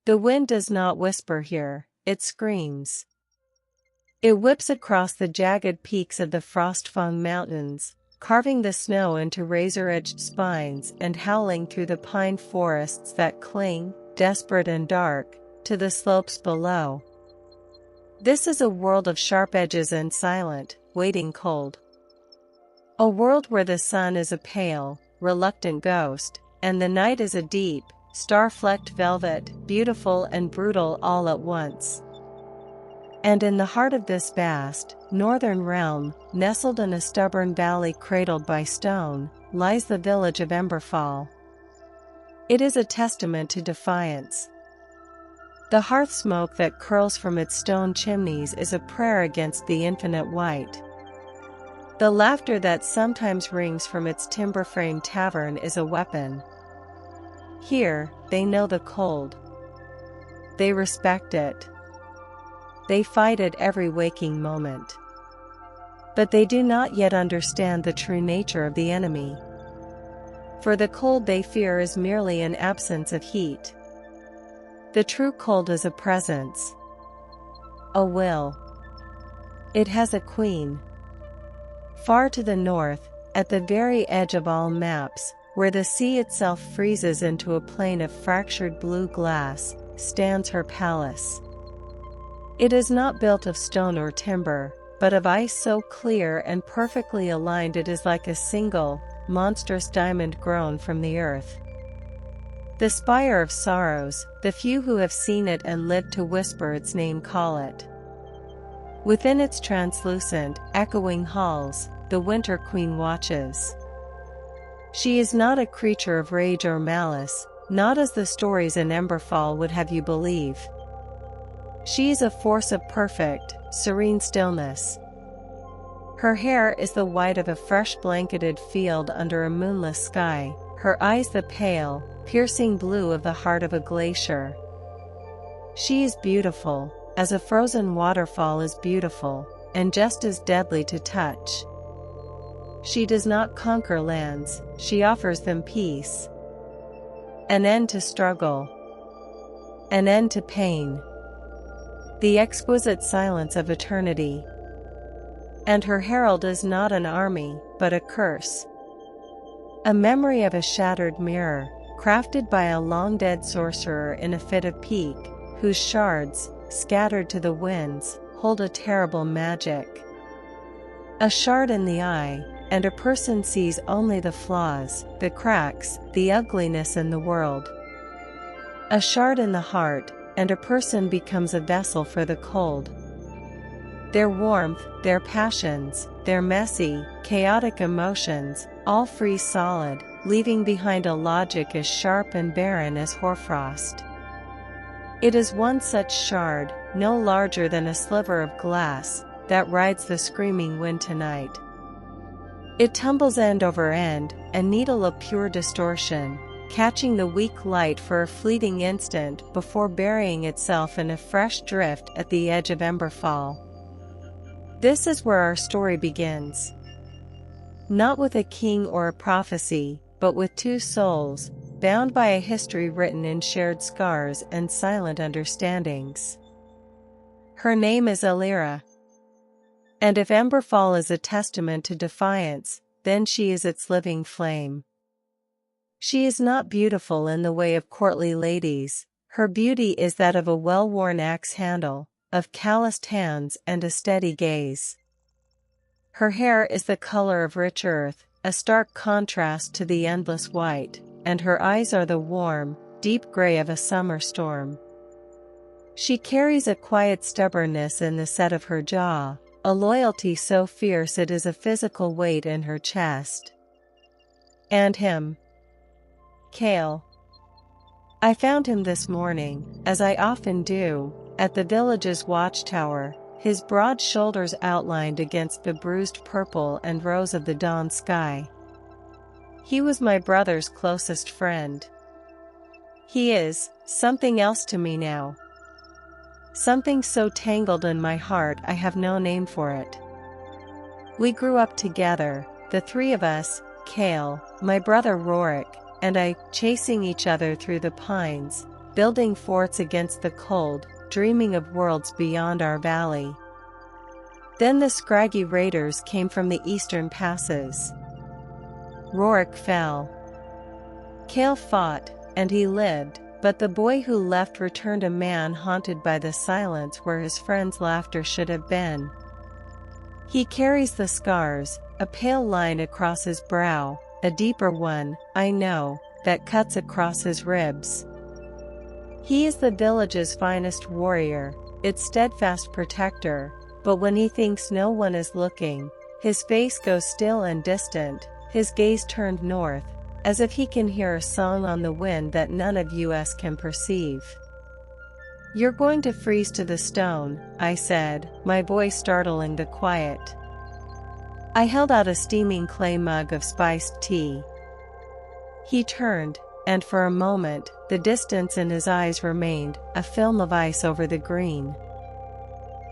The wind does not whisper here, it screams. It whips across the jagged peaks of the frost-fung mountains, carving the snow into razor-edged spines and howling through the pine forests that cling, desperate and dark, to the slopes below. This is a world of sharp edges and silent, waiting cold. A world where the sun is a pale, reluctant ghost, and the night is a deep, star-flecked velvet, beautiful and brutal all at once. And in the heart of this vast, northern realm, nestled in a stubborn valley cradled by stone, lies the village of Emberfall. It is a testament to defiance. The hearth smoke that curls from its stone chimneys is a prayer against the infinite white. The laughter that sometimes rings from its timber-framed tavern is a weapon. Here, they know the cold. They respect it. They fight it every waking moment. But they do not yet understand the true nature of the enemy. For the cold they fear is merely an absence of heat. The true cold is a presence. A will. It has a queen. Far to the north, at the very edge of all maps, where the sea itself freezes into a plain of fractured blue glass, stands her palace. It is not built of stone or timber, but of ice so clear and perfectly aligned it is like a single, monstrous diamond grown from the earth. The spire of sorrows, the few who have seen it and lived to whisper its name call it. Within its translucent, echoing halls, the Winter Queen watches. She is not a creature of rage or malice, not as the stories in Emberfall would have you believe. She is a force of perfect, serene stillness. Her hair is the white of a fresh blanketed field under a moonless sky, her eyes the pale, piercing blue of the heart of a glacier. She is beautiful, as a frozen waterfall is beautiful, and just as deadly to touch. She does not conquer lands, she offers them peace. An end to struggle. An end to pain. The exquisite silence of eternity. And her herald is not an army, but a curse. A memory of a shattered mirror, crafted by a long-dead sorcerer in a fit of pique, whose shards, scattered to the winds, hold a terrible magic. A shard in the eye, and a person sees only the flaws, the cracks, the ugliness in the world. A shard in the heart, and a person becomes a vessel for the cold. Their warmth, their passions, their messy, chaotic emotions, all freeze solid, leaving behind a logic as sharp and barren as hoarfrost. It is one such shard, no larger than a sliver of glass, that rides the screaming wind tonight. It tumbles end over end, a needle of pure distortion, catching the weak light for a fleeting instant before burying itself in a fresh drift at the edge of Emberfall. This is where our story begins. Not with a king or a prophecy, but with two souls, bound by a history written in shared scars and silent understandings. Her name is Alira. And if Emberfall is a testament to defiance, then she is its living flame. She is not beautiful in the way of courtly ladies, her beauty is that of a well-worn axe handle, of calloused hands and a steady gaze. Her hair is the color of rich earth, a stark contrast to the endless white, and her eyes are the warm, deep gray of a summer storm. She carries a quiet stubbornness in the set of her jaw, a loyalty so fierce it is a physical weight in her chest. And him. Cale. I found him this morning, as I often do, at the village's watchtower, his broad shoulders outlined against the bruised purple and rose of the dawn sky. He was my brother's closest friend. He is something else to me now. Something so tangled in my heart I have no name for it. We grew up together, the three of us, Cale, my brother Rorik, and I, chasing each other through the pines, building forts against the cold, dreaming of worlds beyond our valley. Then the scraggy raiders came from the eastern passes. Rorik fell. Kale fought, and he lived, but the boy who left returned a man haunted by the silence where his friend's laughter should have been. He carries the scars, a pale line across his brow, a deeper one, I know, that cuts across his ribs. He is the village's finest warrior, its steadfast protector, but when he thinks no one is looking, his face goes still and distant, his gaze turned north, as if he can hear a song on the wind that none of us can perceive. "You're going to freeze to the stone," I said, my voice startling the quiet. I held out a steaming clay mug of spiced tea. He turned, and for a moment, the distance in his eyes remained, a film of ice over the green.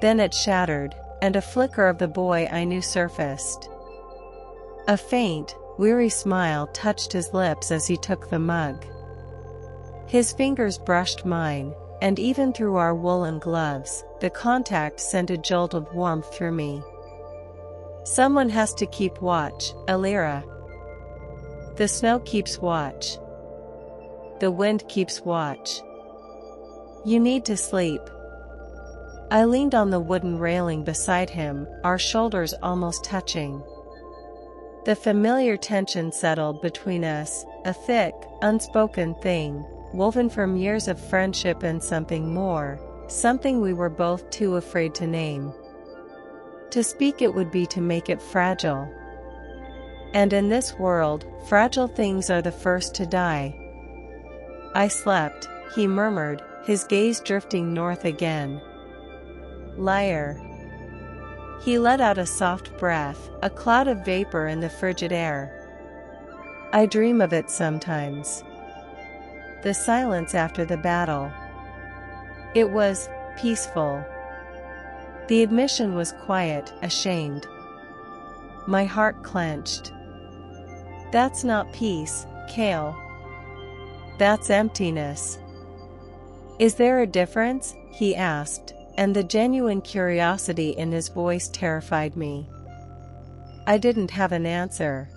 Then it shattered, and a flicker of the boy I knew surfaced. A faint, weary smile touched his lips as he took the mug. His fingers brushed mine, and even through our woolen gloves, the contact sent a jolt of warmth through me. "Someone has to keep watch, Alira. The snow keeps watch. The wind keeps watch. You need to sleep." I leaned on the wooden railing beside him, our shoulders almost touching. The familiar tension settled between us, a thick, unspoken thing, woven from years of friendship and something more, something we were both too afraid to name. To speak it would be to make it fragile. And in this world, fragile things are the first to die. "I slept," he murmured, his gaze drifting north again. "Liar." He let out a soft breath, a cloud of vapor in the frigid air. "I dream of it sometimes." The silence after the battle. It was peaceful. The admission was quiet, ashamed. My heart clenched. "That's not peace, Kale. That's emptiness." "Is there a difference?" he asked, and the genuine curiosity in his voice terrified me. I didn't have an answer.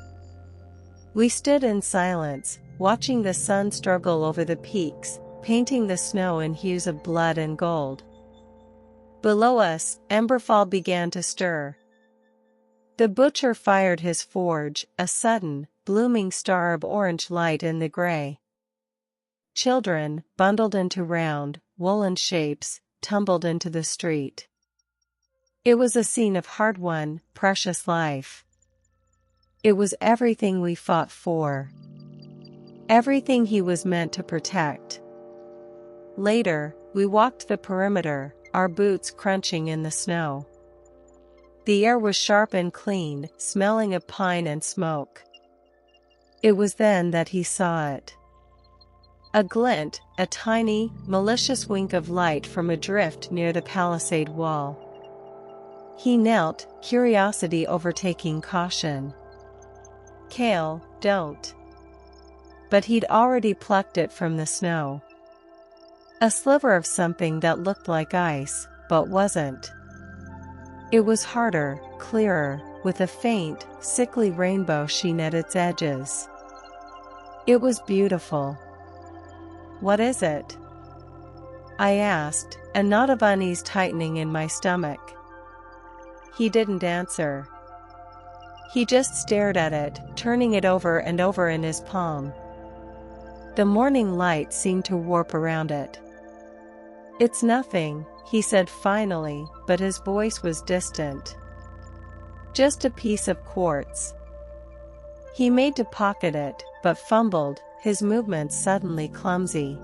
We stood in silence, watching the sun struggle over the peaks, painting the snow in hues of blood and gold. Below us, Emberfall began to stir. The butcher fired his forge, a sudden, blooming star of orange light in the gray. Children, bundled into round, woolen shapes, tumbled into the street. It was a scene of hard-won, precious life. It was everything we fought for. Everything he was meant to protect. Later, we walked the perimeter, our boots crunching in the snow. The air was sharp and clean, smelling of pine and smoke. It was then that he saw it. A glint, a tiny, malicious wink of light from a drift near the palisade wall. He knelt, curiosity overtaking caution. "Kale, don't." But he'd already plucked it from the snow. A sliver of something that looked like ice, but wasn't. It was harder, clearer, with a faint, sickly rainbow sheen at its edges. It was beautiful. "What is it?" I asked, a knot of unease tightening in my stomach. He didn't answer. He just stared at it, turning it over and over in his palm. The morning light seemed to warp around it. "It's nothing," he said finally, but his voice was distant. "Just a piece of quartz." He made to pocket it, but fumbled, his movements suddenly clumsy.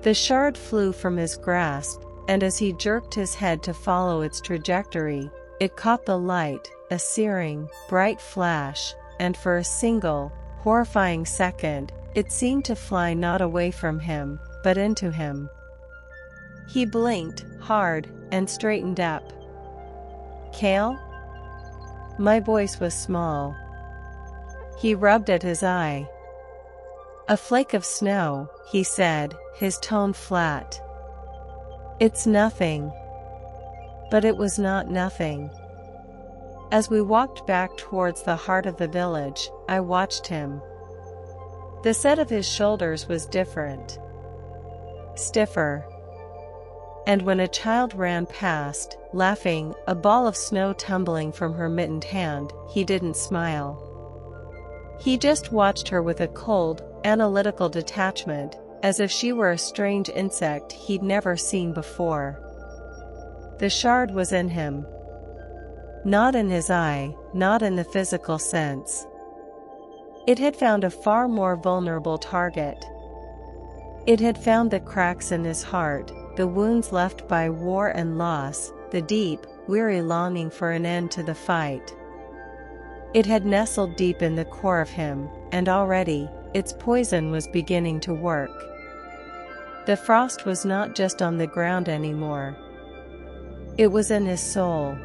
The shard flew from his grasp, and as he jerked his head to follow its trajectory, it caught the light, a searing, bright flash, and for a single, horrifying second, it seemed to fly not away from him, but into him. He blinked, hard, and straightened up. "Kale?" My voice was small. He rubbed at his eye. "A flake of snow," he said, his tone flat. "It's nothing." But it was not nothing. As we walked back towards the heart of the village, I watched him. The set of his shoulders was different. Stiffer. And when a child ran past, laughing, a ball of snow tumbling from her mittened hand, he didn't smile. He just watched her with a cold, analytical detachment, as if she were a strange insect he'd never seen before. The shard was in him. Not in his eye, not in the physical sense. It had found a far more vulnerable target. It had found the cracks in his heart, the wounds left by war and loss, the deep, weary longing for an end to the fight. It had nestled deep in the core of him, and already, its poison was beginning to work. The frost was not just on the ground anymore. It was in his soul.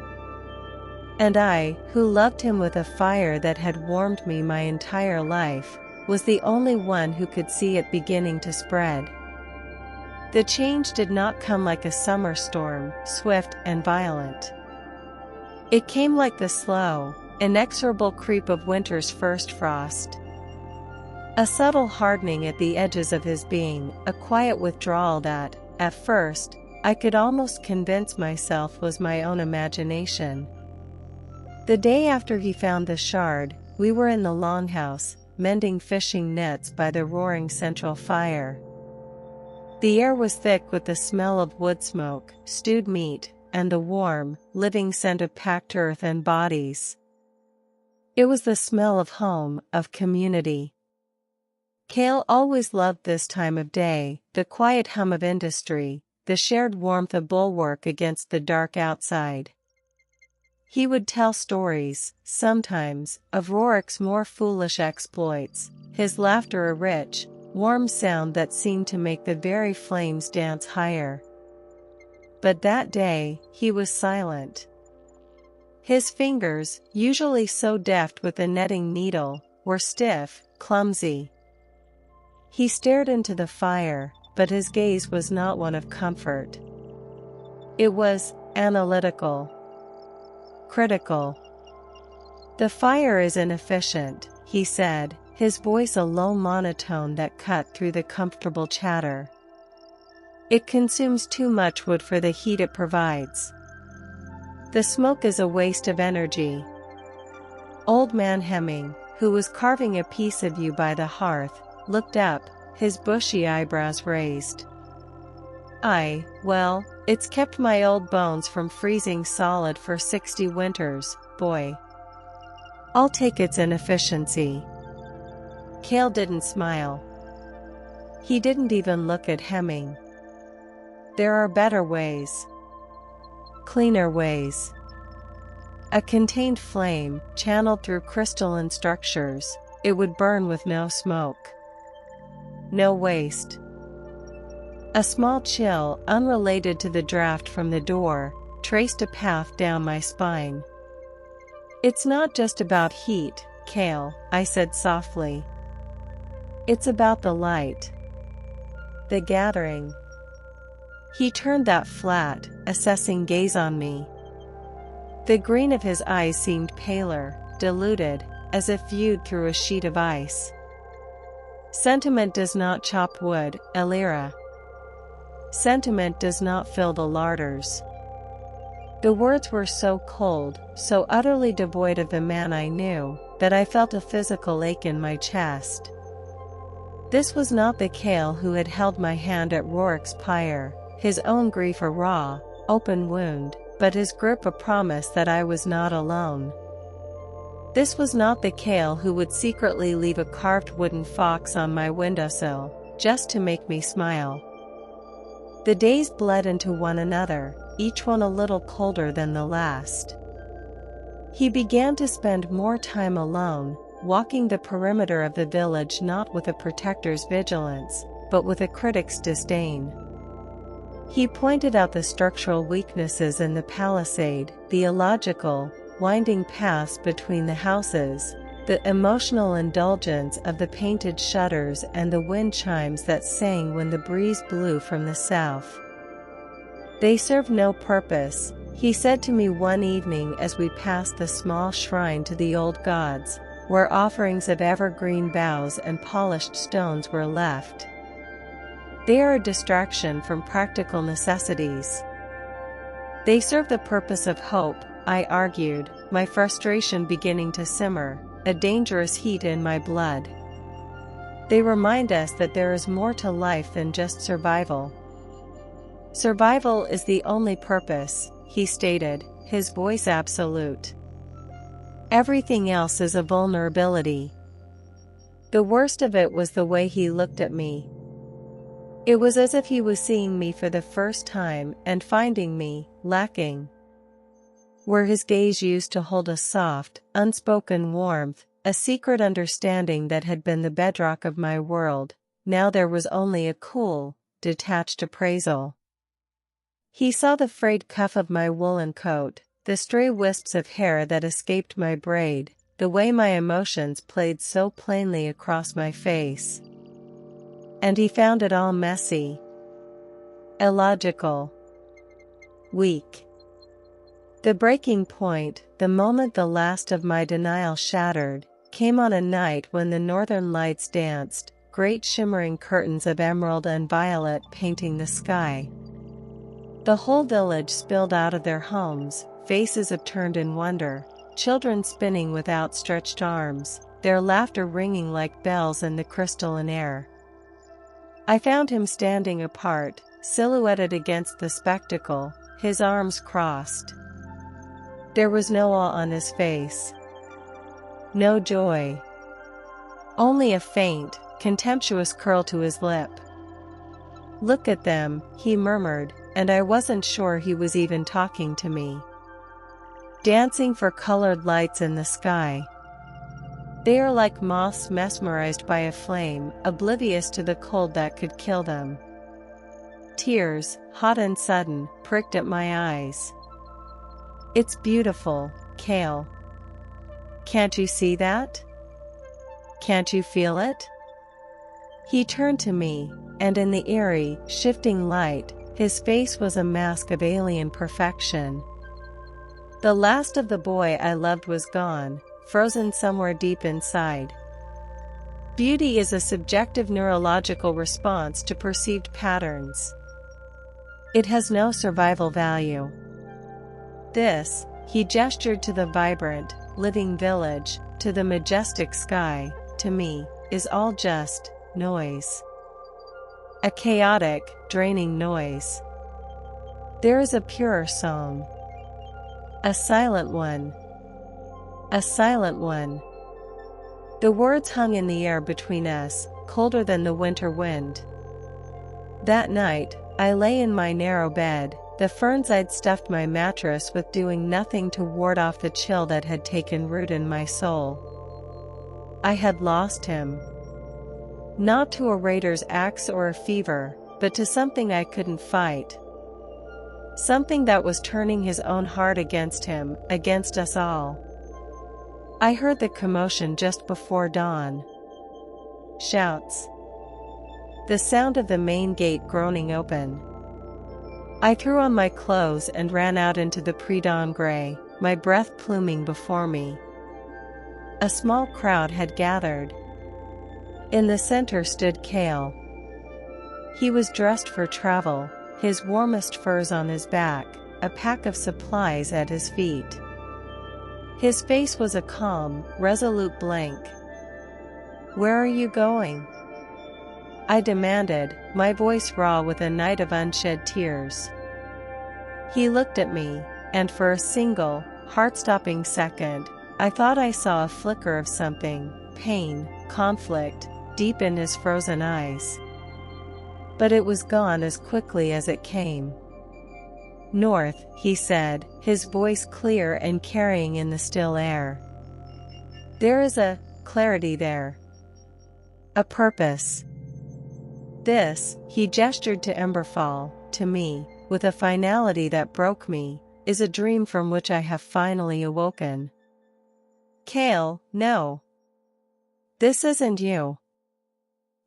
And I, who loved him with a fire that had warmed me my entire life, was the only one who could see it beginning to spread. The change did not come like a summer storm, swift and violent. It came like the slow, inexorable creep of winter's first frost. A subtle hardening at the edges of his being, a quiet withdrawal that, at first, I could almost convince myself was my own imagination. The day after he found the shard, we were in the longhouse, mending fishing nets by the roaring central fire. The air was thick with the smell of wood smoke, stewed meat, and the warm, living scent of packed earth and bodies. It was the smell of home, of community. Cale always loved this time of day, the quiet hum of industry, the shared warmth of bulwark against the dark outside. He would tell stories, sometimes, of Rorik's more foolish exploits, his laughter a rich, warm sound that seemed to make the very flames dance higher. But that day, he was silent. His fingers, usually so deft with the netting needle, were stiff, clumsy. He stared into the fire, but his gaze was not one of comfort. It was analytical. Critical. "The fire is inefficient," he said, his voice a low monotone that cut through the comfortable chatter. "It consumes too much wood for the heat it provides. The smoke is a waste of energy." Old man Hemming, who was carving a piece of you by the hearth, looked up, his bushy eyebrows raised. Well, it's kept my old bones from freezing solid for 60 winters, boy. I'll take its inefficiency." Cale didn't smile. He didn't even look at Hemming. "There are better ways. Cleaner ways." A contained flame, channeled through crystalline structures, it would burn with no smoke. No waste. A small chill, unrelated to the draft from the door, traced a path down my spine. "It's not just about heat, Cale," I said softly. "It's about the light. The gathering." He turned that flat, assessing gaze on me. The green of his eyes seemed paler, diluted, as if viewed through a sheet of ice. "Sentiment does not chop wood, Elira. Sentiment does not fill the larders." The words were so cold, so utterly devoid of the man I knew, that I felt a physical ache in my chest. This was not the Cale who had held my hand at Rorik's pyre, his own grief a raw, open wound, but his grip a promise that I was not alone. This was not the Cale who would secretly leave a carved wooden fox on my windowsill, just to make me smile. The days bled into one another, each one a little colder than the last. He began to spend more time alone, walking the perimeter of the village not with a protector's vigilance, but with a critic's disdain. He pointed out the structural weaknesses in the palisade, the illogical, winding paths between the houses, the emotional indulgence of the painted shutters and the wind chimes that sang when the breeze blew from the south. They serve no purpose, he said to me one evening as we passed the small shrine to the old gods, where offerings of evergreen boughs and polished stones were left. They are a distraction from practical necessities. They serve the purpose of hope, I argued, my frustration beginning to simmer, a dangerous heat in my blood. They remind us that there is more to life than just survival. Survival is the only purpose, he stated, his voice absolute. Everything else is a vulnerability. The worst of it was the way he looked at me. It was as if he was seeing me for the first time and finding me lacking. Where his gaze used to hold a soft, unspoken warmth, a secret understanding that had been the bedrock of my world, now there was only a cool, detached appraisal. He saw the frayed cuff of my woolen coat, the stray wisps of hair that escaped my braid, the way my emotions played so plainly across my face. And he found it all messy, illogical, weak. The breaking point, the moment the last of my denial shattered, came on a night when the northern lights danced, great shimmering curtains of emerald and violet painting the sky. The whole village spilled out of their homes, faces upturned in wonder, children spinning with outstretched arms, their laughter ringing like bells in the crystalline air. I found him standing apart, silhouetted against the spectacle, his arms crossed. There was no awe on his face. No joy. Only a faint, contemptuous curl to his lip. "Look at them," he murmured, and I wasn't sure he was even talking to me. "Dancing for colored lights in the sky. They are like moths mesmerized by a flame, oblivious to the cold that could kill them." Tears, hot and sudden, pricked at my eyes. "It's beautiful, Cale. Can't you see that? Can't you feel it?" He turned to me, and in the eerie, shifting light, his face was a mask of alien perfection. The last of the boy I loved was gone, frozen somewhere deep inside. Beauty is a subjective neurological response to perceived patterns. It has no survival value. This, he gestured to the vibrant, living village, to the majestic sky, to me, is all just noise. A chaotic, draining noise. There is a purer song. A silent one. A silent one. The words hung in the air between us, colder than the winter wind. That night, I lay in my narrow bed, the ferns I'd stuffed my mattress with doing nothing to ward off the chill that had taken root in my soul. I had lost him. Not to a raider's axe or a fever, but to something I couldn't fight. Something that was turning his own heart against him, against us all. I heard the commotion just before dawn. Shouts. The sound of the main gate groaning open. I threw on my clothes and ran out into the pre-dawn gray, my breath pluming before me. A small crowd had gathered. In the center stood Cale. He was dressed for travel, his warmest furs on his back, a pack of supplies at his feet. His face was a calm, resolute blank. "Where are you going?" I demanded, my voice raw with a night of unshed tears. He looked at me, and for a single, heart-stopping second, I thought I saw a flicker of something, pain, conflict, deep in his frozen eyes. But it was gone as quickly as it came. "North," he said, his voice clear and carrying in the still air. "There is a clarity there. A purpose." This, he gestured to Emberfall, to me, with a finality that broke me, is a dream from which I have finally awoken. "Cale, no. This isn't you.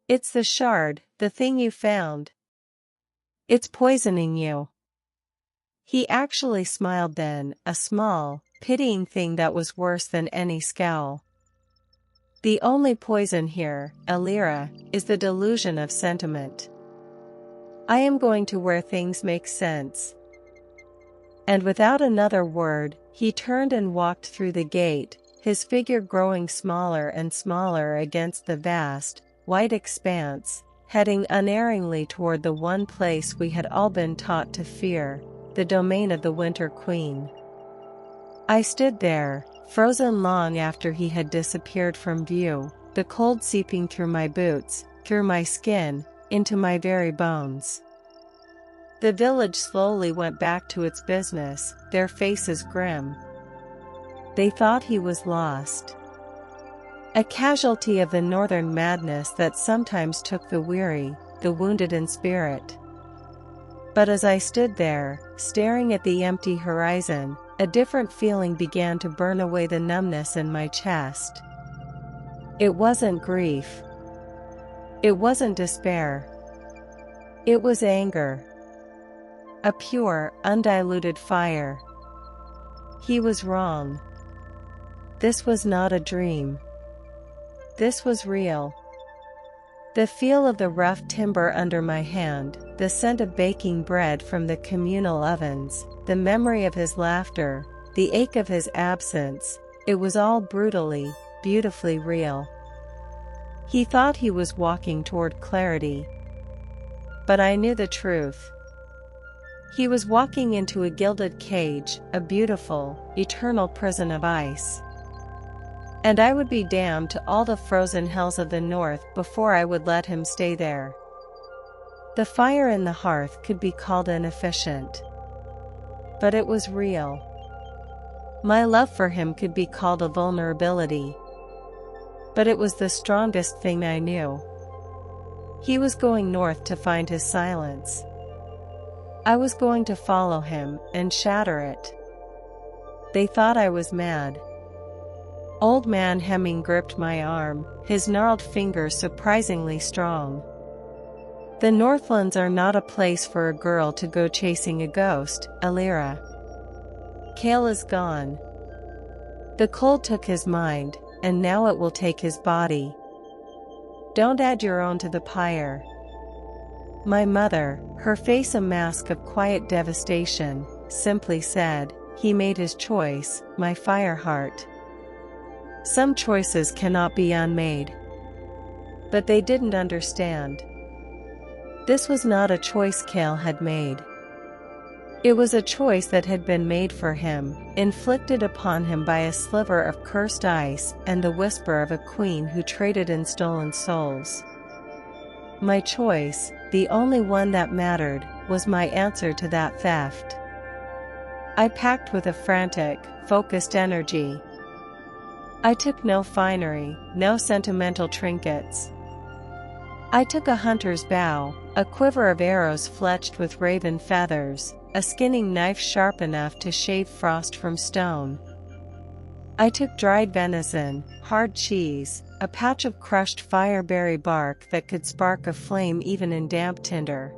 It's the shard, the thing you found. It's poisoning you. He actually smiled then, a small, pitying thing that was worse than any scowl. The only poison here, Elira, is the delusion of sentiment. I am going to where things make sense. And without another word, he turned and walked through the gate, his figure growing smaller and smaller against the vast, white expanse, heading unerringly toward the one place we had all been taught to fear, the domain of the Winter Queen. I stood there, frozen long after he had disappeared from view, the cold seeping through my boots, through my skin, into my very bones. The village slowly went back to its business, their faces grim. They thought he was lost. A casualty of the northern madness that sometimes took the weary, the wounded in spirit. But as I stood there, staring at the empty horizon, a different feeling began to burn away the numbness in my chest. It wasn't grief. It wasn't despair. It was anger. A pure, undiluted fire. He was wrong. This was not a dream. This was real. The feel of the rough timber under my hand, the scent of baking bread from the communal ovens, the memory of his laughter, the ache of his absence, it was all brutally, beautifully real. He thought he was walking toward clarity. But I knew the truth. He was walking into a gilded cage, a beautiful, eternal prison of ice. And I would be damned to all the frozen hells of the north before I would let him stay there. The fire in the hearth could be called inefficient. But it was real. My love for him could be called a vulnerability. But it was the strongest thing I knew. He was going north to find his silence. I was going to follow him and shatter it. They thought I was mad. Old Man Hemming gripped my arm, his gnarled fingers surprisingly strong. The Northlands are not a place for a girl to go chasing a ghost, Elira. Kale is gone. The cold took his mind, and now it will take his body. Don't add your own to the pyre. My mother, her face a mask of quiet devastation, simply said, he made his choice, my fire heart. Some choices cannot be unmade. But they didn't understand. This was not a choice Kale had made. It was a choice that had been made for him, inflicted upon him by a sliver of cursed ice and the whisper of a queen who traded in stolen souls. My choice, the only one that mattered, was my answer to that theft. I packed with a frantic, focused energy. I took no finery, no sentimental trinkets. I took a hunter's bow, a quiver of arrows fletched with raven feathers, a skinning knife sharp enough to shave frost from stone. I took dried venison, hard cheese, a pouch of crushed fireberry bark that could spark a flame even in damp tinder.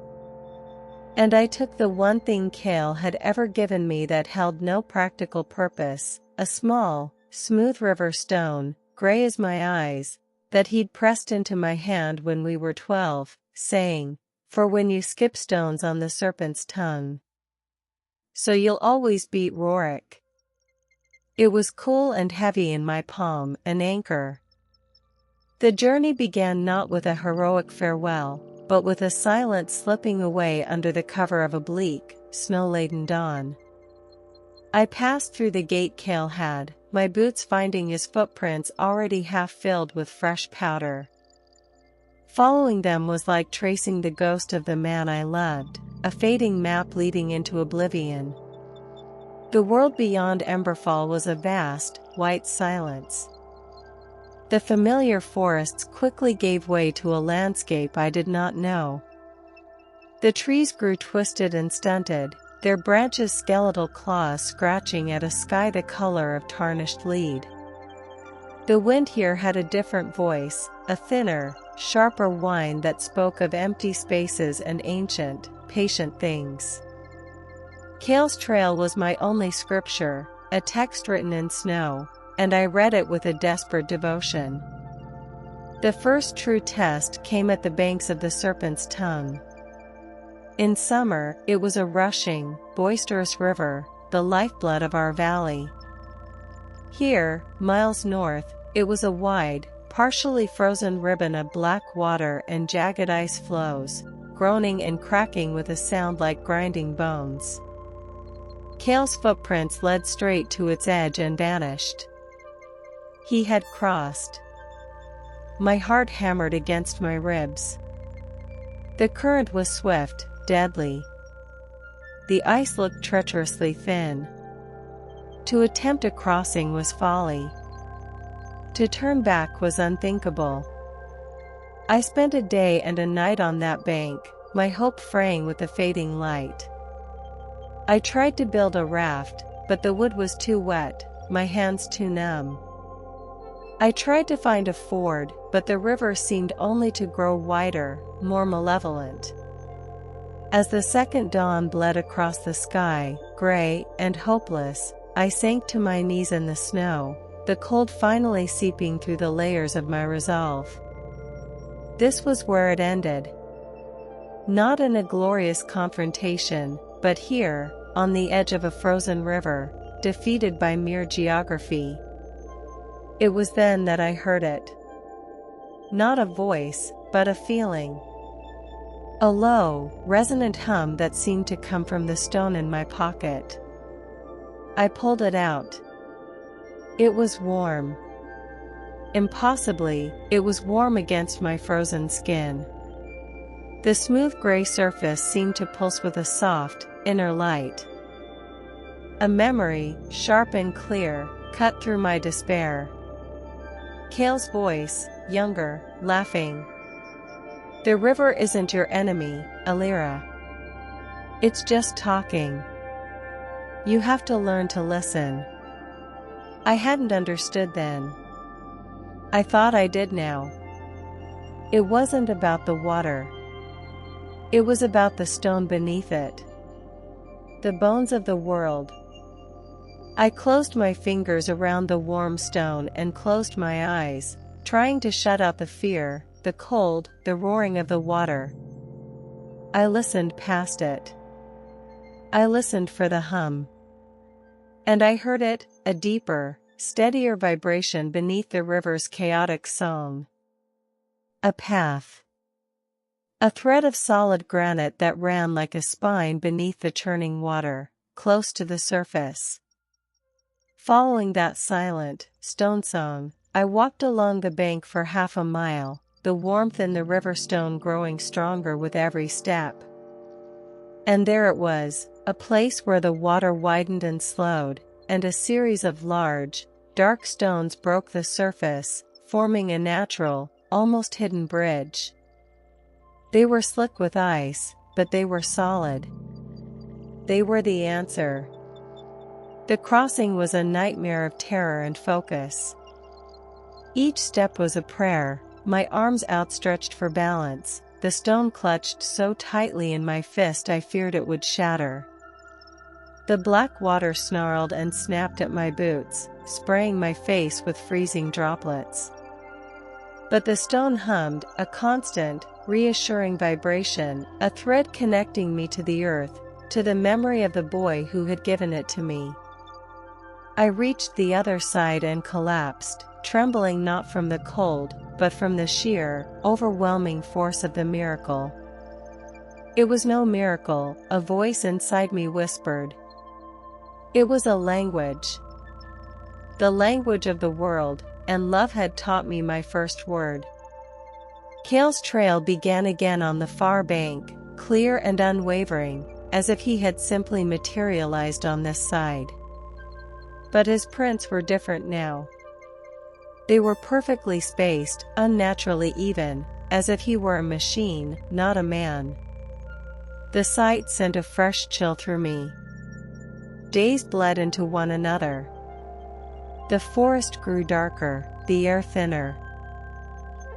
And I took the one thing Kale had ever given me that held no practical purpose, a small, smooth river stone, gray as my eyes, that he'd pressed into my hand when we were 12, saying, "For when you skip stones on the serpent's tongue. So you'll always beat Rorik." It was cool and heavy in my palm, an anchor. The journey began not with a heroic farewell, but with a silent slipping away under the cover of a bleak, snow-laden dawn. I passed through the gate Kale had, my boots finding his footprints already half filled with fresh powder. Following them was like tracing the ghost of the man I loved, a fading map leading into oblivion. The world beyond Emberfall was a vast, white silence. The familiar forests quickly gave way to a landscape I did not know. The trees grew twisted and stunted, their branches skeletal claws scratching at a sky the color of tarnished lead. The wind here had a different voice, a thinner, sharper whine that spoke of empty spaces and ancient, patient things. Kale's trail was my only scripture, a text written in snow, and I read it with a desperate devotion. The first true test came at the banks of the Serpent's Tongue. In summer, it was a rushing, boisterous river, the lifeblood of our valley. Here, miles north, it was a wide, partially frozen ribbon of black water and jagged ice floes, groaning and cracking with a sound like grinding bones. Kale's footprints led straight to its edge and vanished. He had crossed. My heart hammered against my ribs. The current was swift, deadly. The ice looked treacherously thin. To attempt a crossing was folly. To turn back was unthinkable. I spent a day and a night on that bank, my hope fraying with the fading light. I tried to build a raft, but the wood was too wet, my hands too numb. I tried to find a ford, but the river seemed only to grow wider, more malevolent. As the second dawn bled across the sky, gray and hopeless, I sank to my knees in the snow, the cold finally seeping through the layers of my resolve. This was where it ended. Not in a glorious confrontation, but here, on the edge of a frozen river, defeated by mere geography. It was then that I heard it. Not a voice, but a feeling. A low, resonant hum that seemed to come from the stone in my pocket. I pulled it out. It was warm. Impossibly, it was warm against my frozen skin. The smooth gray surface seemed to pulse with a soft, inner light. A memory, sharp and clear, cut through my despair. Kale's voice, younger, laughing. The river isn't your enemy, Alira. It's just talking. You have to learn to listen. I hadn't understood then. I thought I did now. It wasn't about the water. It was about the stone beneath it. The bones of the world. I closed my fingers around the warm stone and closed my eyes, trying to shut out the fear, the cold, the roaring of the water. I listened past it. I listened for the hum. And I heard it, a deeper, steadier vibration beneath the river's chaotic song. A path. A thread of solid granite that ran like a spine beneath the churning water, close to the surface. Following that silent, stone song, I walked along the bank for half a mile, the warmth in the river stone growing stronger with every step. And there it was, a place where the water widened and slowed, and a series of large, dark stones broke the surface, forming a natural, almost hidden bridge. They were slick with ice, but they were solid. They were the answer. The crossing was a nightmare of terror and focus. Each step was a prayer, my arms outstretched for balance, the stone clutched so tightly in my fist I feared it would shatter. The black water snarled and snapped at my boots, spraying my face with freezing droplets. But the stone hummed, a constant, reassuring vibration, a thread connecting me to the earth, to the memory of the boy who had given it to me. I reached the other side and collapsed, trembling not from the cold, but from the sheer, overwhelming force of the miracle. It was no miracle, a voice inside me whispered. It was a language. The language of the world, and love had taught me my first word. Kale's trail began again on the far bank, clear and unwavering, as if he had simply materialized on this side. But his prints were different now. They were perfectly spaced, unnaturally even, as if he were a machine, not a man. The sight sent a fresh chill through me. Days bled into one another. The forest grew darker, the air thinner.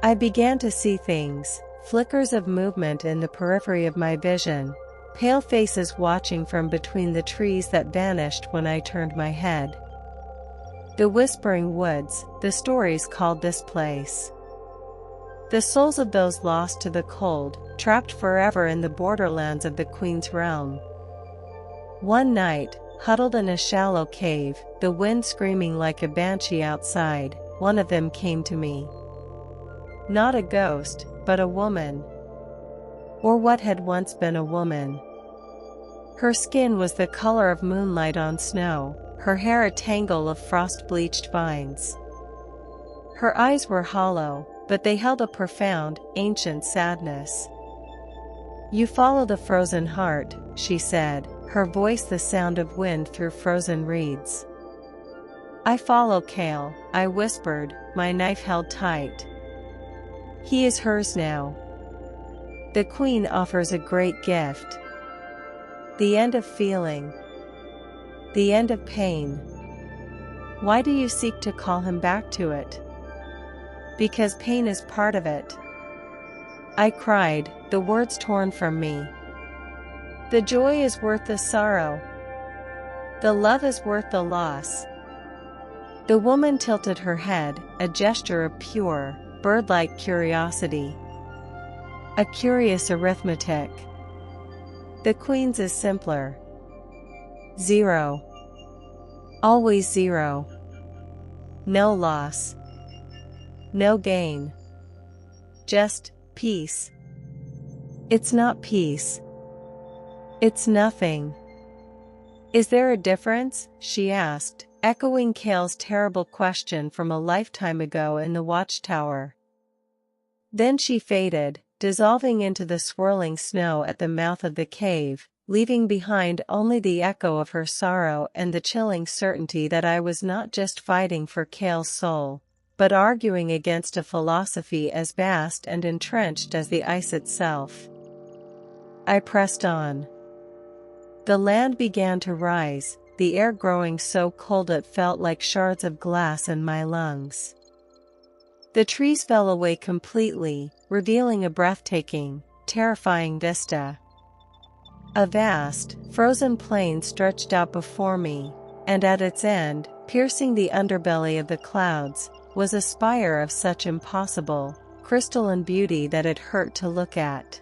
I began to see things, flickers of movement in the periphery of my vision, pale faces watching from between the trees that vanished when I turned my head. The Whispering Woods, the stories called this place. The souls of those lost to the cold, trapped forever in the borderlands of the Queen's realm. One night, huddled in a shallow cave, the wind screaming like a banshee outside, one of them came to me. Not a ghost, but a woman. Or what had once been a woman. Her skin was the color of moonlight on snow, her hair a tangle of frost-bleached vines. Her eyes were hollow, but they held a profound, ancient sadness. "You follow the frozen heart," she said, her voice the sound of wind through frozen reeds. "I follow Kale," I whispered, my knife held tight. "He is hers now. The Queen offers a great gift. The end of feeling. The end of pain. Why do you seek to call him back to it?" "Because pain is part of it," I cried, the words torn from me. "The joy is worth the sorrow. The love is worth the loss." The woman tilted her head, a gesture of pure, bird-like curiosity. A curious arithmetic. "The Queen's is simpler. 0. Always 0. No loss. No gain. Just peace." "It's not peace. It's nothing." "Is there a difference?" she asked, echoing Kale's terrible question from a lifetime ago in the watchtower. Then she faded, dissolving into the swirling snow at the mouth of the cave, leaving behind only the echo of her sorrow and the chilling certainty that I was not just fighting for Kale's soul, but arguing against a philosophy as vast and entrenched as the ice itself. I pressed on. The land began to rise, the air growing so cold it felt like shards of glass in my lungs. The trees fell away completely, revealing a breathtaking, terrifying vista. A vast, frozen plain stretched out before me, and at its end, piercing the underbelly of the clouds, was a spire of such impossible, crystalline beauty that it hurt to look at.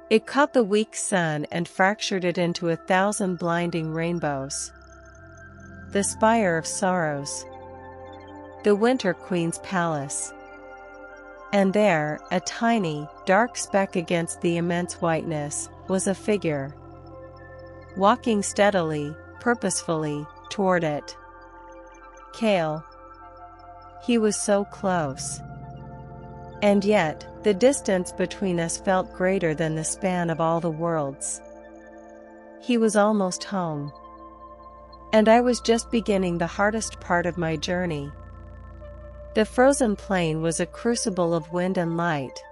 It caught the weak sun and fractured it into 1,000 blinding rainbows. The Spire of Sorrows. The Winter Queen's Palace. And there, a tiny, dark speck against the immense whiteness, was a figure. Walking steadily, purposefully, toward it. Kale. He was so close. And yet, the distance between us felt greater than the span of all the worlds. He was almost home. And I was just beginning the hardest part of my journey. The frozen plain was a crucible of wind and light.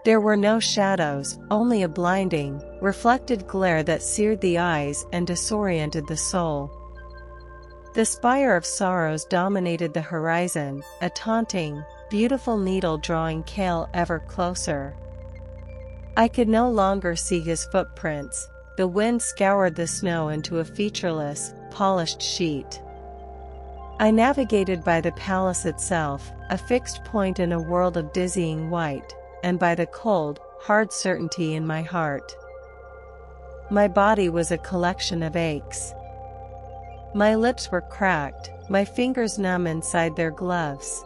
There were no shadows, only a blinding, reflected glare that seared the eyes and disoriented the soul. The Spire of Sorrows dominated the horizon, a taunting, beautiful needle drawing Kale ever closer. I could no longer see his footprints. The wind scoured the snow into a featureless, polished sheet. I navigated by the palace itself, a fixed point in a world of dizzying white, and by the cold, hard certainty in my heart. My body was a collection of aches. My lips were cracked, my fingers numb inside their gloves.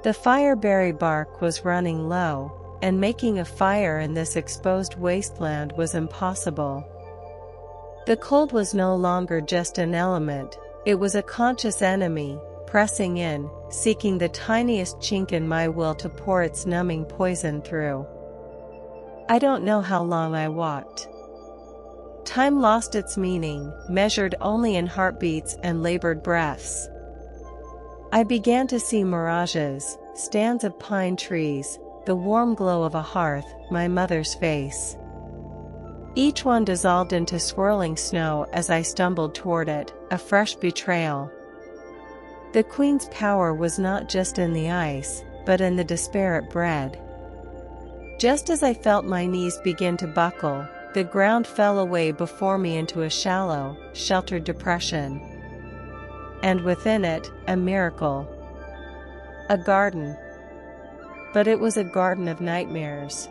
The fireberry bark was running low, and making a fire in this exposed wasteland was impossible. The cold was no longer just an element, it was a conscious enemy, pressing in, seeking the tiniest chink in my will to pour its numbing poison through. I don't know how long I walked. Time lost its meaning, measured only in heartbeats and labored breaths. I began to see mirages, stands of pine trees, the warm glow of a hearth, my mother's face. Each one dissolved into swirling snow as I stumbled toward it, a fresh betrayal. The queen's power was not just in the ice, but in the despair it bred. Just as I felt my knees begin to buckle, the ground fell away before me into a shallow, sheltered depression. And within it, a miracle. A garden. But it was a garden of nightmares.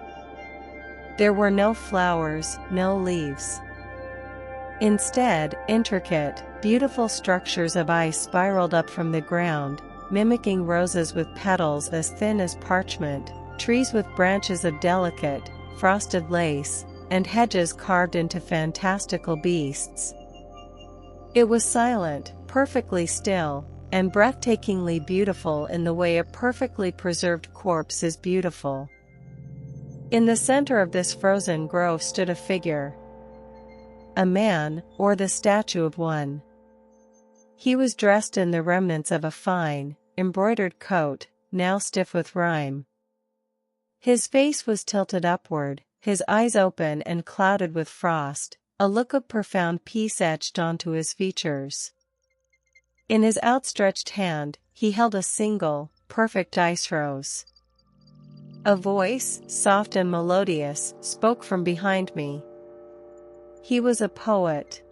There were no flowers, no leaves. Instead, intricate, beautiful structures of ice spiraled up from the ground, mimicking roses with petals as thin as parchment, trees with branches of delicate, frosted lace, and hedges carved into fantastical beasts. It was silent, perfectly still, and breathtakingly beautiful in the way a perfectly preserved corpse is beautiful. In the center of this frozen grove stood a figure. A man, or the statue of one. He was dressed in the remnants of a fine, embroidered coat, now stiff with rime. His face was tilted upward, his eyes open and clouded with frost, a look of profound peace etched onto his features. In his outstretched hand, he held a single, perfect ice rose. A voice, soft and melodious, spoke from behind me. He was a poet.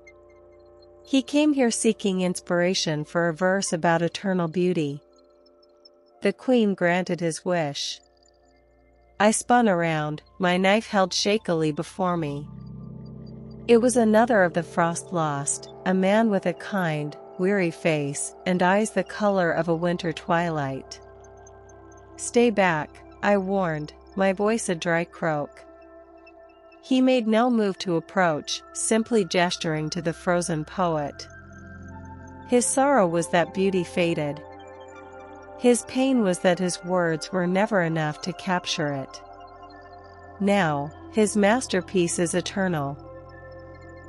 He came here seeking inspiration for a verse about eternal beauty. The queen granted his wish. I spun around, my knife held shakily before me. It was another of the frost lost, a man with a kind, weary face, and eyes the color of a winter twilight. "Stay back," I warned, my voice a dry croak. He made no move to approach, simply gesturing to the frozen poet. His sorrow was that beauty faded. His pain was that his words were never enough to capture it. Now, his masterpiece is eternal.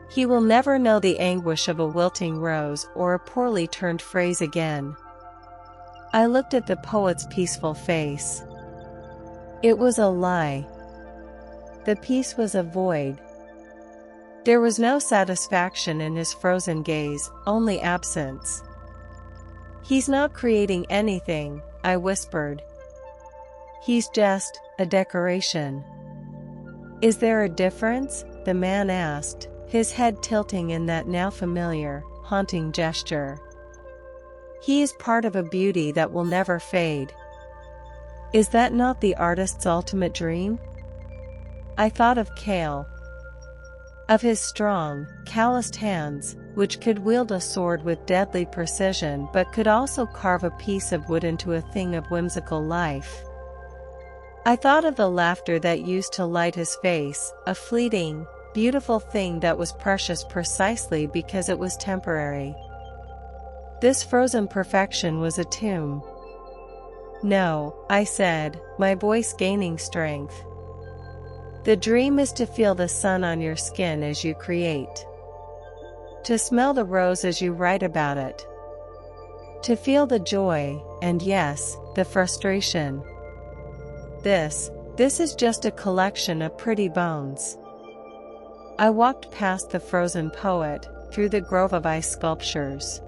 He will never know the anguish of a wilting rose or a poorly turned phrase again. I looked at the poet's peaceful face. It was a lie. The peace was a void. There was no satisfaction in his frozen gaze, only absence. "He's not creating anything," I whispered. "He's just a decoration." "Is there a difference?" the man asked, his head tilting in that now familiar, haunting gesture. "He is part of a beauty that will never fade." Is that not the artist's ultimate dream? I thought of Kale. Of his strong, calloused hands, which could wield a sword with deadly precision but could also carve a piece of wood into a thing of whimsical life. I thought of the laughter that used to light his face, a fleeting, beautiful thing that was precious precisely because it was temporary. This frozen perfection was a tomb. "No," I said, my voice gaining strength. "The dream is to feel the sun on your skin as you create. To smell the rose as you write about it. To feel the joy, and yes, the frustration. This is just a collection of pretty bones." I walked past the frozen poet, through the grove of ice sculptures.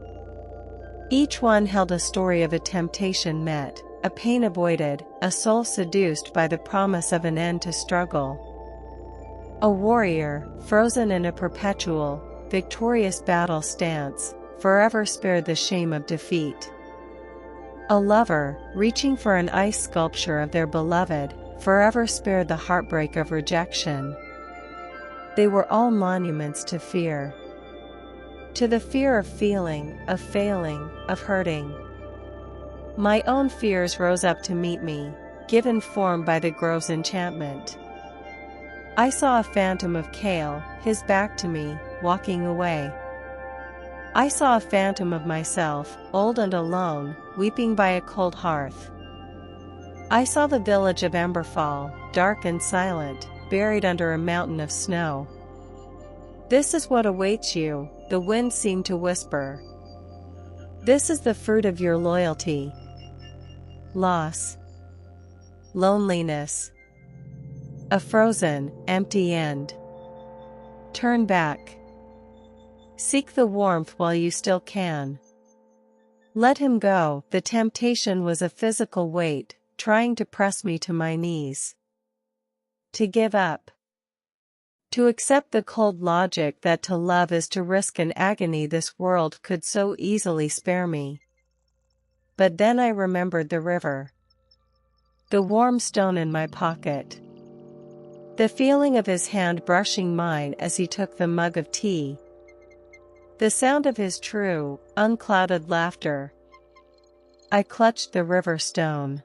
Each one held a story of a temptation met, a pain avoided, a soul seduced by the promise of an end to struggle. A warrior, frozen in a perpetual, victorious battle stance, forever spared the shame of defeat. A lover, reaching for an ice sculpture of their beloved, forever spared the heartbreak of rejection. They were all monuments to fear. To the fear of feeling, of failing, of hurting. My own fears rose up to meet me, given form by the grove's enchantment. I saw a phantom of Kale, his back to me, walking away. I saw a phantom of myself, old and alone, weeping by a cold hearth. I saw the village of Emberfall, dark and silent, buried under a mountain of snow. "This is what awaits you," the wind seemed to whisper. "This is the fruit of your loyalty. Loss. Loneliness. A frozen, empty end. Turn back. Seek the warmth while you still can. Let him go. The temptation was a physical weight, trying to press me to my knees. To give up. To accept the cold logic that to love is to risk an agony this world could so easily spare me. But then I remembered the river. The warm stone in my pocket. The feeling of his hand brushing mine as he took the mug of tea. The sound of his true, unclouded laughter. I clutched the river stone.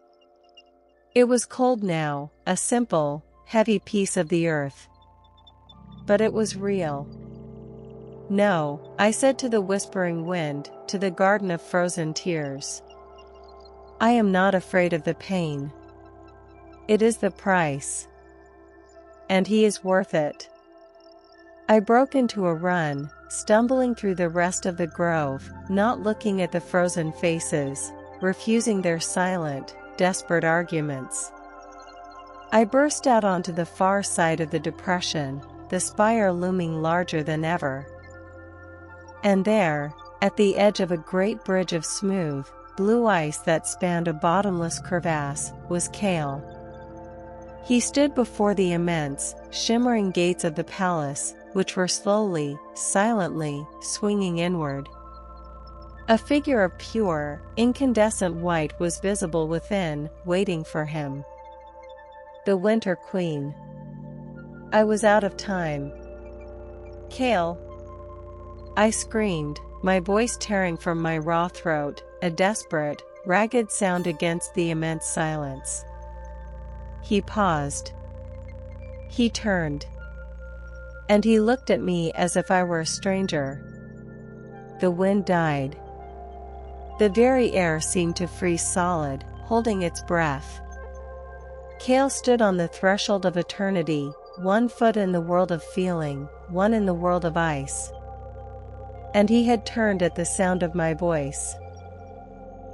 It was cold now, a simple, heavy piece of the earth. But it was real. No, I said to the whispering wind, to the garden of frozen tears. I am not afraid of the pain. It is the price. And he is worth it. I broke into a run, stumbling through the rest of the grove, not looking at the frozen faces, refusing their silent, desperate arguments. I burst out onto the far side of the depression, the spire looming larger than ever. And there, at the edge of a great bridge of smooth, blue ice that spanned a bottomless crevasse, was Cale. He stood before the immense, shimmering gates of the palace, which were slowly, silently, swinging inward. A figure of pure, incandescent white was visible within, waiting for him. The Winter Queen. I was out of time. Cale! I screamed, my voice tearing from my raw throat, a desperate, ragged sound against the immense silence. He paused. He turned. And he looked at me as if I were a stranger. The wind died. The very air seemed to freeze solid, holding its breath. Cale stood on the threshold of eternity, 1 foot in the world of feeling, 1 in the world of ice. And he had turned at the sound of my voice.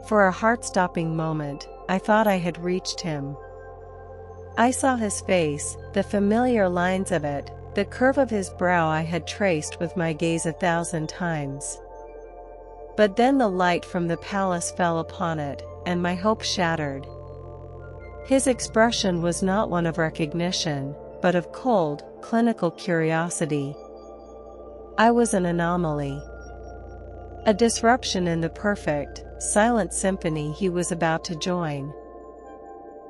For a heart-stopping moment, I thought I had reached him. I saw his face, the familiar lines of it, the curve of his brow I had traced with my gaze 1,000 times. But then the light from the palace fell upon it, and my hope shattered. His expression was not one of recognition, but of cold, clinical curiosity. I was an anomaly. A disruption in the perfect, silent symphony he was about to join.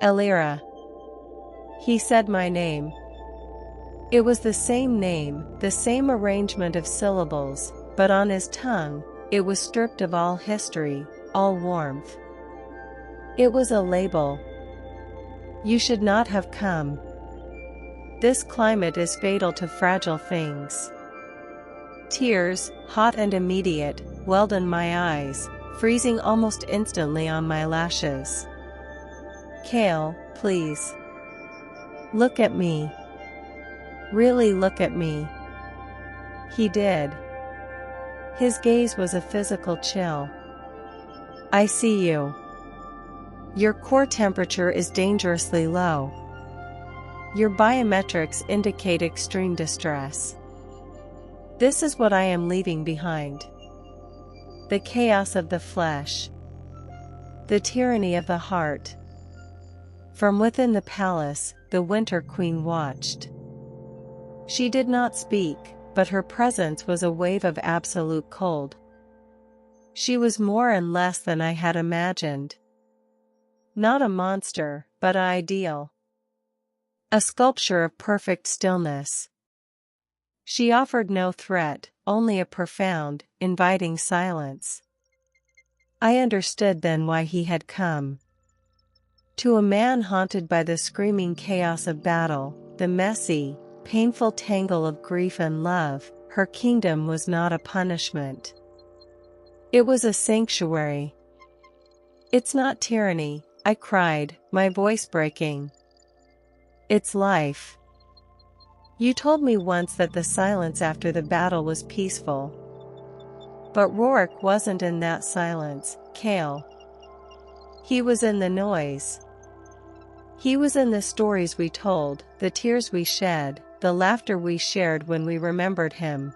Elira. He said my name. It was the same name, the same arrangement of syllables, but on his tongue, it was stripped of all history, all warmth. It was a label. You should not have come. This climate is fatal to fragile things. Tears, hot and immediate, welled in my eyes, freezing almost instantly on my lashes. Cale, please. Look at me. Really look at me. He did. His gaze was a physical chill. I see you. Your core temperature is dangerously low. Your biometrics indicate extreme distress. This is what I am leaving behind. The chaos of the flesh. The tyranny of the heart. From within the palace, the Winter Queen watched. She did not speak, but her presence was a wave of absolute cold. She was more and less than I had imagined. Not a monster, but an ideal. A sculpture of perfect stillness. She offered no threat, only a profound, inviting silence. I understood then why he had come. To a man haunted by the screaming chaos of battle, the messy, painful tangle of grief and love, her kingdom was not a punishment. It was a sanctuary. It's not tyranny, I cried, my voice breaking. It's life. You told me once that the silence after the battle was peaceful. But Rourke wasn't in that silence, Cale. He was in the noise. He was in the stories we told, the tears we shed, the laughter we shared when we remembered him.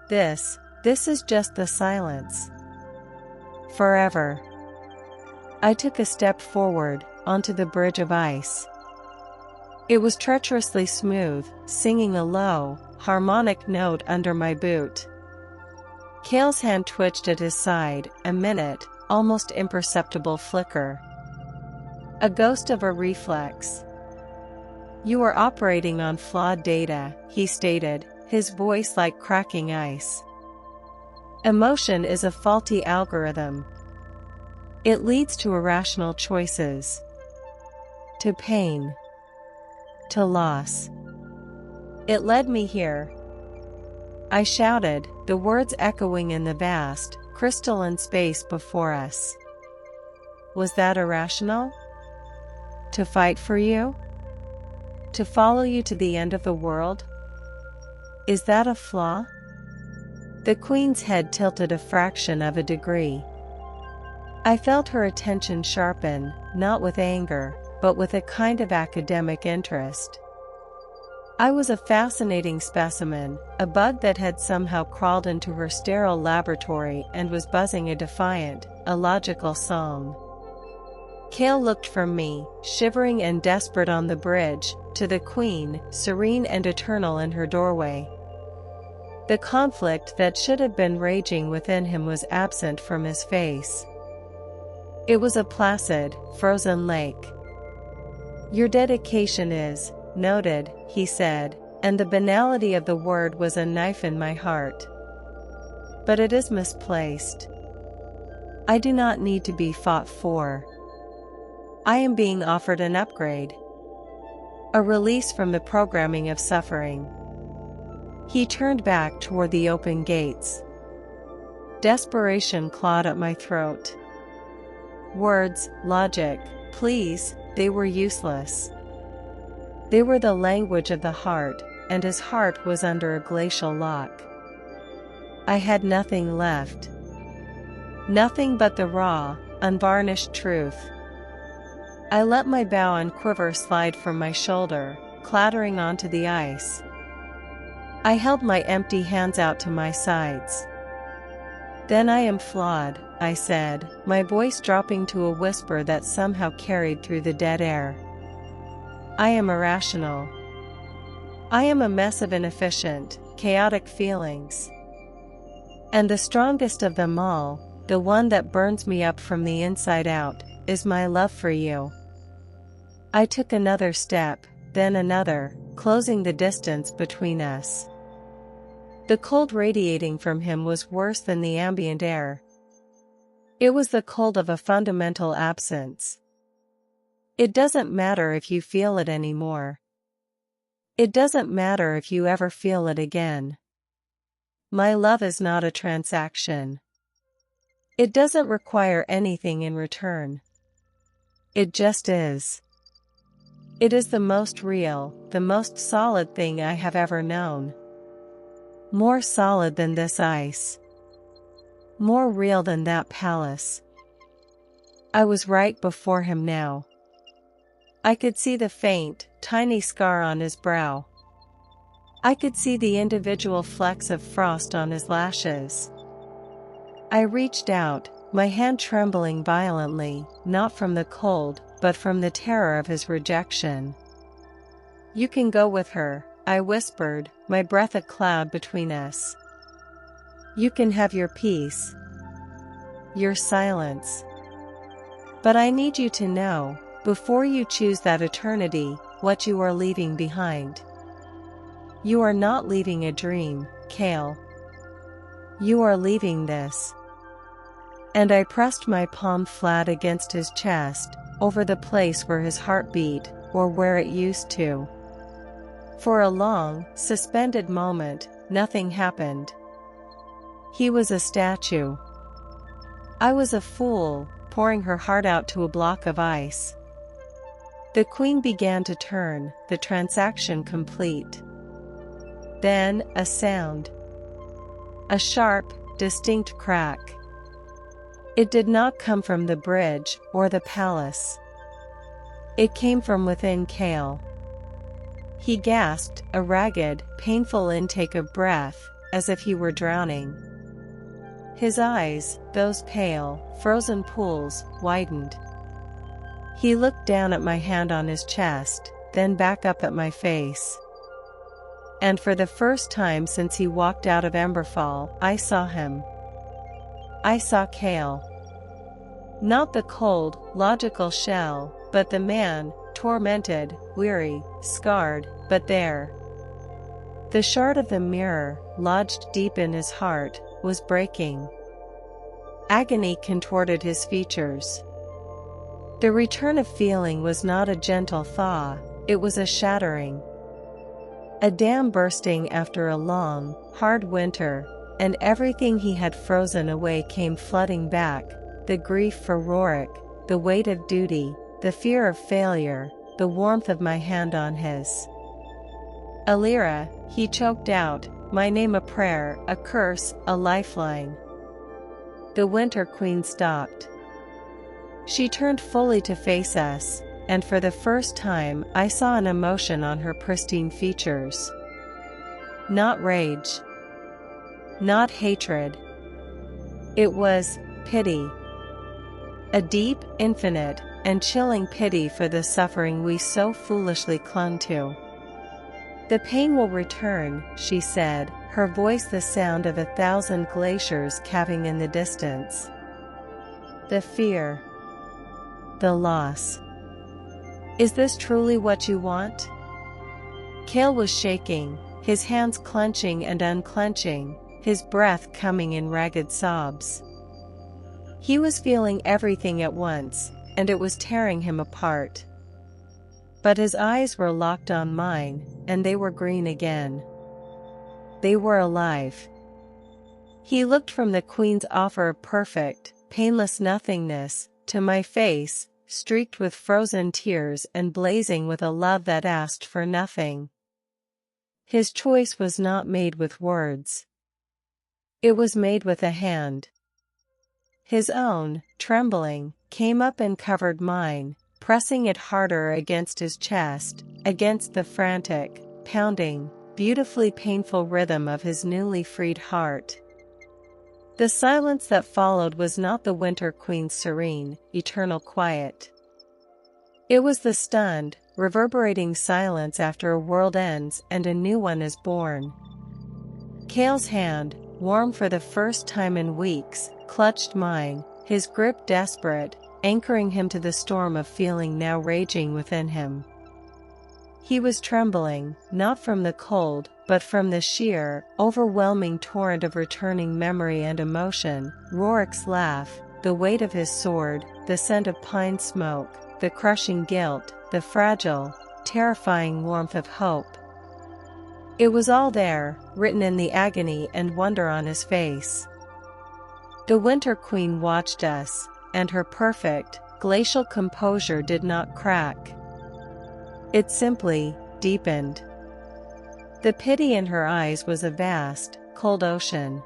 This is just the silence. Forever. I took a step forward, onto the bridge of ice. It was treacherously smooth, singing a low, harmonic note under my boot. Cale's hand twitched at his side, a minute, almost imperceptible flicker. A ghost of a reflex. You are operating on flawed data, he stated, his voice like cracking ice. Emotion is a faulty algorithm. It leads to irrational choices. To pain. To loss. It led me here. I shouted, the words echoing in the vast, crystalline space before us. Was that irrational? To fight for you? To follow you to the end of the world? Is that a flaw? The Queen's head tilted a fraction of a degree. I felt her attention sharpen, not with anger, but with a kind of academic interest. I was a fascinating specimen, a bug that had somehow crawled into her sterile laboratory and was buzzing a defiant, illogical song. Cale looked from me, shivering and desperate on the bridge, to the Queen, serene and eternal in her doorway. The conflict that should have been raging within him was absent from his face. It was a placid, frozen lake. Your dedication is noted, he said, and the banality of the word was a knife in my heart. But it is misplaced. I do not need to be fought for. I am being offered an upgrade. A release from the programming of suffering. He turned back toward the open gates. Desperation clawed at my throat. Words, logic, please, they were useless. They were the language of the heart, and his heart was under a glacial lock. I had nothing left. Nothing but the raw, unvarnished truth. I let my bow and quiver slide from my shoulder, clattering onto the ice. I held my empty hands out to my sides. Then I am flawed, I said, my voice dropping to a whisper that somehow carried through the dead air. I am irrational. I am a mess of inefficient, chaotic feelings. And the strongest of them all, the one that burns me up from the inside out, is my love for you. I took another step, then another, closing the distance between us. The cold radiating from him was worse than the ambient air. It was the cold of a fundamental absence. It doesn't matter if you feel it anymore. It doesn't matter if you ever feel it again. My love is not a transaction. It doesn't require anything in return. It just is. It is the most real, the most solid thing I have ever known. More solid than this ice. More real than that palace. I was right before him now. I could see the faint, tiny scar on his brow. I could see the individual flecks of frost on his lashes. I reached out, my hand trembling violently, not from the cold, but from the terror of his rejection. You can go with her, I whispered, my breath a cloud between us. You can have your peace. Your silence. But I need you to know, before you choose that eternity, what you are leaving behind. You are not leaving a dream, Cale. You are leaving this. And I pressed my palm flat against his chest, over the place where his heart beat, or where it used to. For a long, suspended moment, nothing happened. He was a statue. I was a fool, pouring her heart out to a block of ice. The Queen began to turn, the transaction complete. Then, a sound. A sharp, distinct crack. It did not come from the bridge, or the palace. It came from within Cale. He gasped, a ragged, painful intake of breath, as if he were drowning. His eyes, those pale, frozen pools, widened. He looked down at my hand on his chest, then back up at my face. And for the first time since he walked out of Emberfall, I saw him. I saw Cale. Not the cold, logical shell, but the man, tormented, weary, scarred, but there. The shard of the mirror, lodged deep in his heart, was breaking. Agony contorted his features. The return of feeling was not a gentle thaw, it was a shattering. A dam bursting after a long, hard winter, and everything he had frozen away came flooding back, the grief for Rorik, the weight of duty, the fear of failure, the warmth of my hand on his. Alira, he choked out, my name a prayer, a curse, a lifeline. The Winter Queen stopped. She turned fully to face us, and for the first time I saw an emotion on her pristine features. Not rage. Not hatred. It was pity. A deep, infinite, and chilling pity for the suffering we so foolishly clung to. The pain will return, she said, her voice the sound of 1,000 glaciers calving in the distance. The fear. The loss. Is this truly what you want? Cale was shaking, his hands clenching and unclenching, his breath coming in ragged sobs. He was feeling everything at once, and it was tearing him apart. But his eyes were locked on mine, and they were green again. They were alive. He looked from the Queen's offer of perfect, painless nothingness, to my face, streaked with frozen tears and blazing with a love that asked for nothing. His choice was not made with words. It was made with a hand. His own, trembling, came up and covered mine, pressing it harder against his chest, against the frantic, pounding, beautifully painful rhythm of his newly freed heart. The silence that followed was not the Winter Queen's serene, eternal quiet. It was the stunned, reverberating silence after a world ends and a new one is born. Cale's hand, warm for the first time in weeks, clutched mine, his grip desperate, anchoring him to the storm of feeling now raging within him. He was trembling, not from the cold, but from the sheer, overwhelming torrent of returning memory and emotion, Rorik's laugh, the weight of his sword, the scent of pine smoke, the crushing guilt, the fragile, terrifying warmth of hope. It was all there, written in the agony and wonder on his face. The Winter Queen watched us, and her perfect, glacial composure did not crack. It simply deepened. The pity in her eyes was a vast, cold ocean.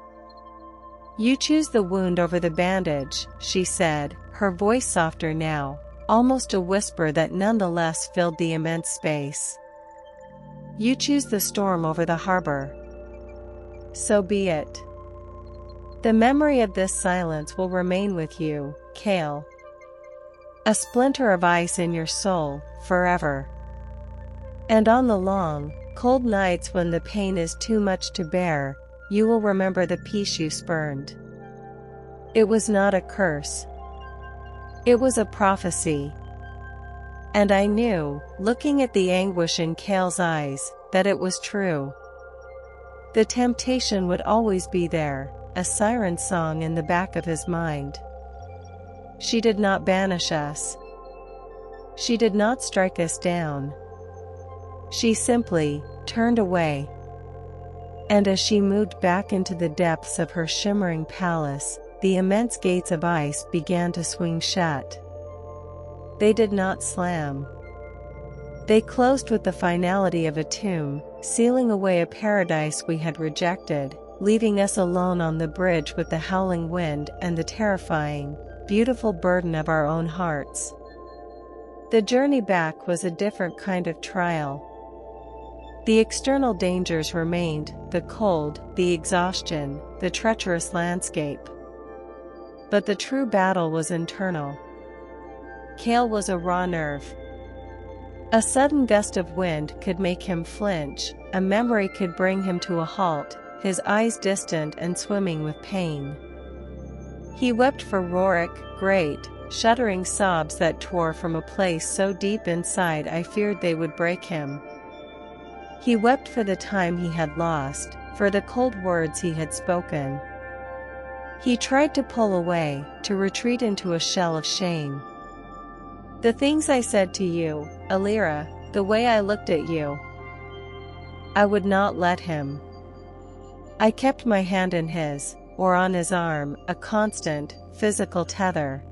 You choose the wound over the bandage, she said, her voice softer now, almost a whisper that nonetheless filled the immense space. You choose the storm over the harbor. So be it. The memory of this silence will remain with you, Cale. A splinter of ice in your soul, forever. And on the long, cold nights when the pain is too much to bear, you will remember the peace you spurned. It was not a curse. It was a prophecy. And I knew, looking at the anguish in Cale's eyes, that it was true. The temptation would always be there, a siren song in the back of his mind. She did not banish us. She did not strike us down. She simply turned away. And as she moved back into the depths of her shimmering palace, the immense gates of ice began to swing shut. They did not slam. They closed with the finality of a tomb, sealing away a paradise we had rejected, leaving us alone on the bridge with the howling wind and the terrifying, beautiful burden of our own hearts. The journey back was a different kind of trial. The external dangers remained, the cold, the exhaustion, the treacherous landscape, but the true battle was internal. Cale was a raw nerve. A sudden gust of wind could make him flinch, a memory could bring him to a halt, his eyes distant and swimming with pain. He wept for Rorik, great, shuddering sobs that tore from a place so deep inside I feared they would break him. He wept for the time he had lost, for the cold words he had spoken. He tried to pull away, to retreat into a shell of shame. The things I said to you, Alira, the way I looked at you. I would not let him. I kept my hand in his, or on his arm, a constant, physical tether.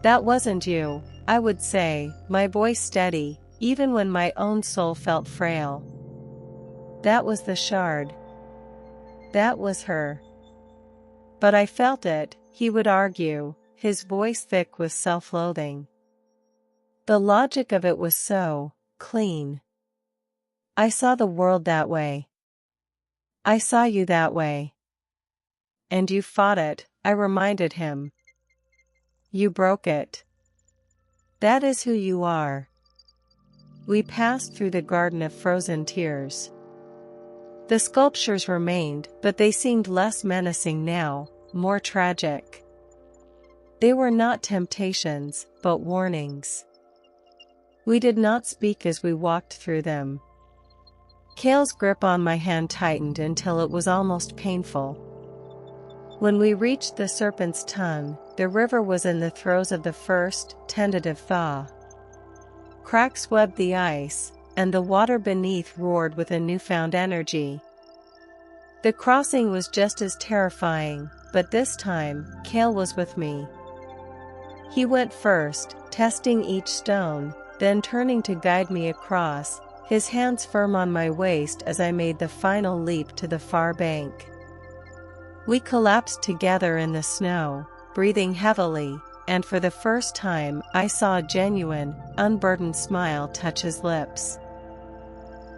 That wasn't you, I would say, my voice steady, even when my own soul felt frail. That was the shard. That was her. But I felt it, he would argue, his voice thick with self-loathing. The logic of it was so clean. I saw the world that way. I saw you that way. And you fought it, I reminded him. You broke it. That is who you are. We passed through the garden of frozen tears. The sculptures remained, but they seemed less menacing now, more tragic. They were not temptations, but warnings. We did not speak as we walked through them. Cale's grip on my hand tightened until it was almost painful. When we reached the serpent's tongue, the river was in the throes of the first, tentative thaw. Cracks webbed the ice, and the water beneath roared with a newfound energy. The crossing was just as terrifying, but this time, Cale was with me. He went first, testing each stone, then turning to guide me across, his hands firm on my waist as I made the final leap to the far bank. We collapsed together in the snow, breathing heavily, and for the first time I saw a genuine, unburdened smile touch his lips.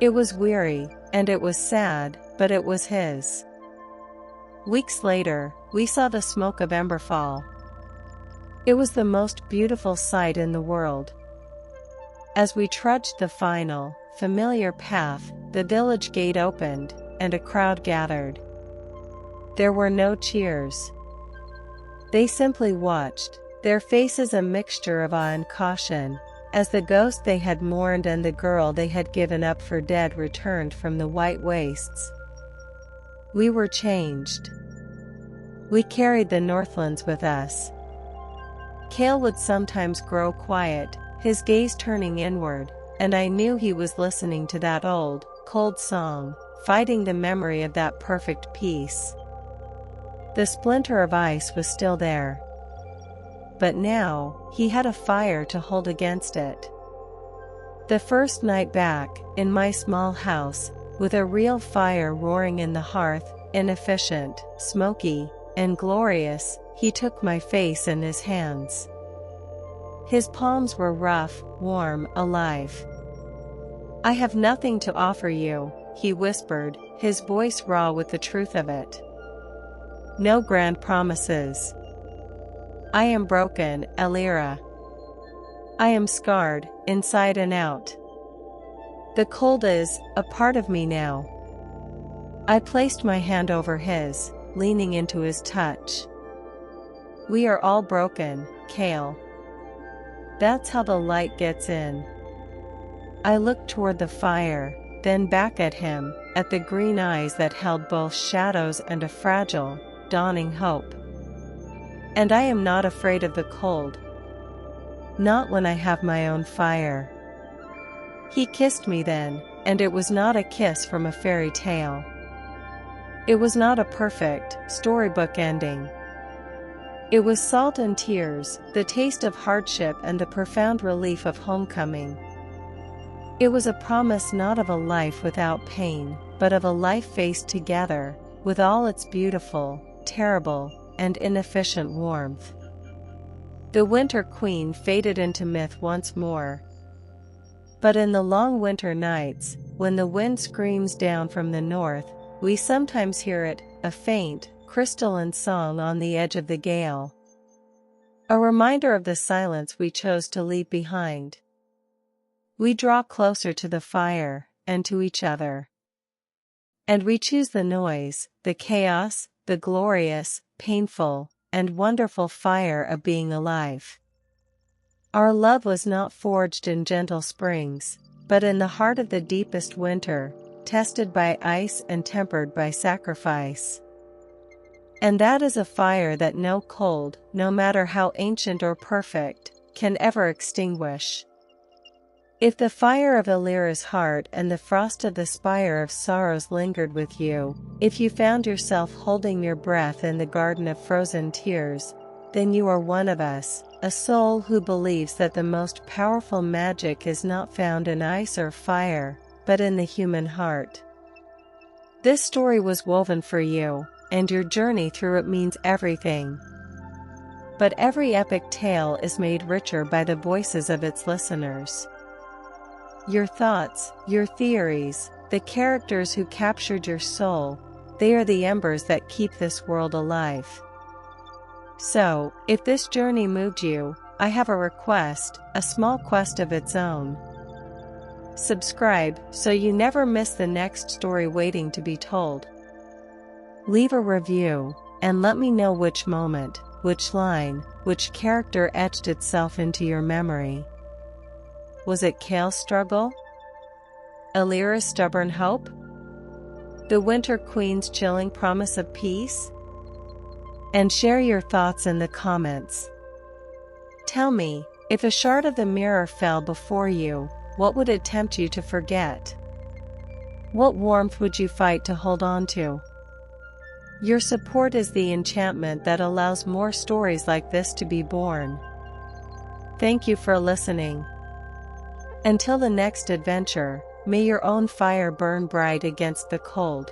It was weary, and it was sad, but it was his. Weeks later, we saw the smoke of Emberfall. It was the most beautiful sight in the world. As we trudged the final, familiar path, the village gate opened, and a crowd gathered. There were no cheers. They simply watched, their faces a mixture of awe and caution, as the ghost they had mourned and the girl they had given up for dead returned from the white wastes. We were changed. We carried the Northlands with us. Cale would sometimes grow quiet, his gaze turning inward, and I knew he was listening to that old, cold song, fighting the memory of that perfect peace. The splinter of ice was still there. But now, he had a fire to hold against it. The first night back, in my small house, with a real fire roaring in the hearth, inefficient, smoky, and glorious, he took my face in his hands. His palms were rough, warm, alive. I have nothing to offer you, he whispered, his voice raw with the truth of it. No grand promises. I am broken, Alira. I am scarred, inside and out. The cold is a part of me now. I placed my hand over his, leaning into his touch. We are all broken, Cale. That's how the light gets in. I looked toward the fire, then back at him, at the green eyes that held both shadows and a fragile, dawning hope. And I am not afraid of the cold. Not when I have my own fire. He kissed me then, and it was not a kiss from a fairy tale. It was not a perfect, storybook ending. It was salt and tears, the taste of hardship and the profound relief of homecoming. It was a promise not of a life without pain, but of a life faced together, with all its beautiful, terrible, and inefficient warmth. The Winter Queen faded into myth once more. But in the long winter nights, when the wind screams down from the north, we sometimes hear it, a faint, crystalline song on the edge of the gale. A reminder of the silence we chose to leave behind. We draw closer to the fire, and to each other. And we choose the noise, the chaos, the glorious, painful, and wonderful fire of being alive. Our love was not forged in gentle springs, but in the heart of the deepest winter, tested by ice and tempered by sacrifice. And that is a fire that no cold, no matter how ancient or perfect, can ever extinguish. If the fire of Elira's heart and the frost of the spire of sorrows lingered with you, if you found yourself holding your breath in the garden of frozen tears, then you are one of us, a soul who believes that the most powerful magic is not found in ice or fire, but in the human heart. This story was woven for you, and your journey through it means everything. But every epic tale is made richer by the voices of its listeners. Your thoughts, your theories, the characters who captured your soul, they are the embers that keep this world alive. So, if this journey moved you, I have a request, a small quest of its own. Subscribe so you never miss the next story waiting to be told. Leave a review, and let me know which moment, which line, which character etched itself into your memory. Was it Kale's struggle? Elira's stubborn hope? The Winter Queen's chilling promise of peace? And share your thoughts in the comments. Tell me, if a shard of the mirror fell before you, what would it tempt you to forget? What warmth would you fight to hold on to? Your support is the enchantment that allows more stories like this to be born. Thank you for listening. Until the next adventure, may your own fire burn bright against the cold.